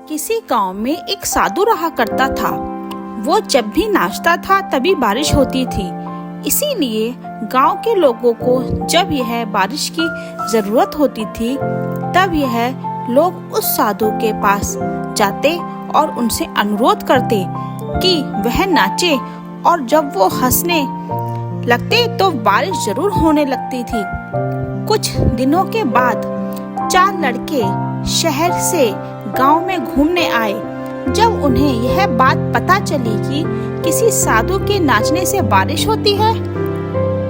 किसी गांव में एक साधु रहा करता था। वो जब भी नाचता था तभी बारिश होती थी। इसीलिए गांव के लोगों को जब यह बारिश की जरूरत होती थी तब यह लोग उस साधु के पास जाते और उनसे अनुरोध करते कि वह नाचे, और जब वो हंसने लगते तो बारिश जरूर होने लगती थी। कुछ दिनों के बाद 4 लड़के शहर से गांव में घूमने आए। जब उन्हें यह बात पता चली कि किसी साधु के नाचने से बारिश होती है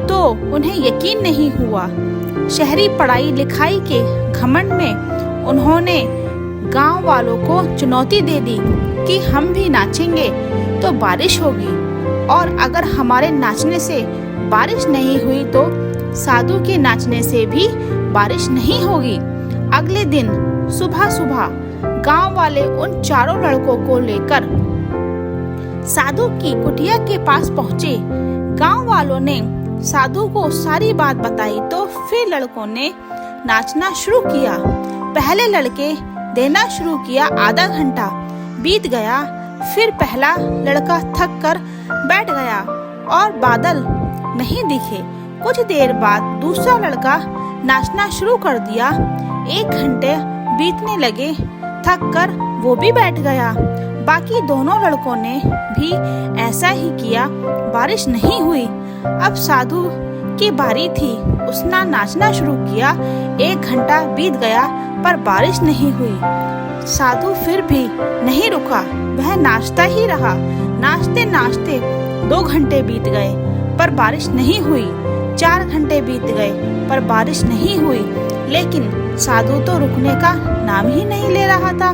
तो उन्हें यकीन नहीं हुआ। शहरी पढ़ाई लिखाई के घमंड में उन्होंने गांव वालों को चुनौती दे दी कि हम भी नाचेंगे तो बारिश होगी, और अगर हमारे नाचने से बारिश नहीं हुई तो साधु के नाचने से भी बारिश नहीं होगी। अगले दिन सुबह सुबह गांव वाले उन चारों लड़कों को लेकर साधु की कुटिया के पास पहुँचे। गांव वालों ने साधु को सारी बात बताई तो फिर लड़कों ने नाचना शुरू किया। पहले लड़के देना शुरू किया, आधा घंटा बीत गया। फिर पहला लड़का थक कर बैठ गया और बादल नहीं दिखे। कुछ देर बाद दूसरा लड़का नाचना शुरू कर दिया। 1 घंटे बीतने लगे, थक कर वो भी बैठ गया। बाकी दोनों लड़कों ने भी ऐसा ही किया, बारिश नहीं हुई। अब साधु की बारी थी, उसने नाचना शुरू किया। 1 घंटा बीत गया पर बारिश नहीं हुई। साधु फिर भी नहीं रुका, वह नाचता ही रहा। नाचते नाचते 2 घंटे बीत गए पर बारिश नहीं हुई। 4 घंटे बीत गए पर बारिश नहीं हुई। लेकिन साधु तो रुकने का नाम ही नहीं ले रहा था।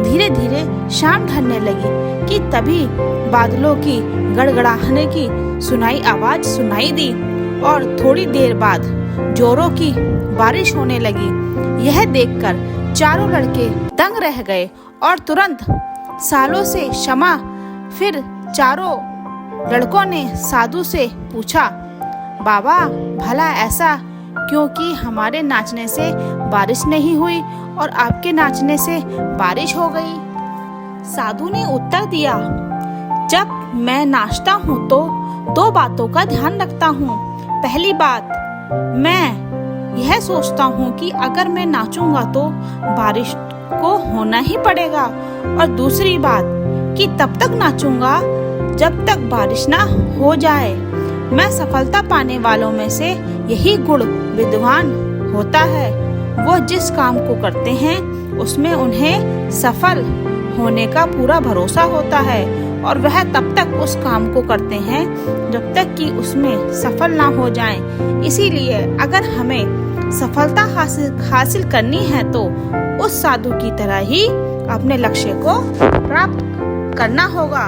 धीरे धीरे शाम ढलने लगी कि तभी बादलों की गड़गड़ाहट की आवाज सुनाई दी, और थोड़ी देर बाद जोरों की बारिश होने लगी। यह देखकर चारों लड़के दंग रह गए और तुरंत सालों से क्षमा। फिर चारों लड़कों ने साधु से पूछा, बाबा भला ऐसा क्योंकि हमारे नाचने से बारिश नहीं हुई और आपके नाचने से बारिश हो गई? साधु ने उत्तर दिया, जब मैं नाचता हूँ तो 2 बातों का ध्यान रखता हूँ। पहली बात, मैं यह सोचता हूँ कि अगर मैं नाचूंगा तो बारिश को होना ही पड़ेगा, और दूसरी बात कि तब तक नाचूंगा जब तक बारिश ना हो जाए। मैं सफलता पाने वालों में से यही गुण विद्वान होता है। वो जिस काम को करते हैं उसमें उन्हें सफल होने का पूरा भरोसा होता है, और वह तब तक उस काम को करते हैं जब तक कि उसमें सफल ना हो जाएं। इसीलिए अगर हमें सफलता हासिल करनी है तो उस साधु की तरह ही अपने लक्ष्य को प्राप्त करना होगा।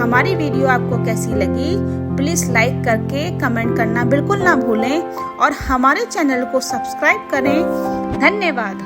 हमारी वीडियो आपको कैसी लगी प्लीज लाइक करके कमेंट करना बिल्कुल ना भूलें, और हमारे चैनल को सब्सक्राइब करें। धन्यवाद।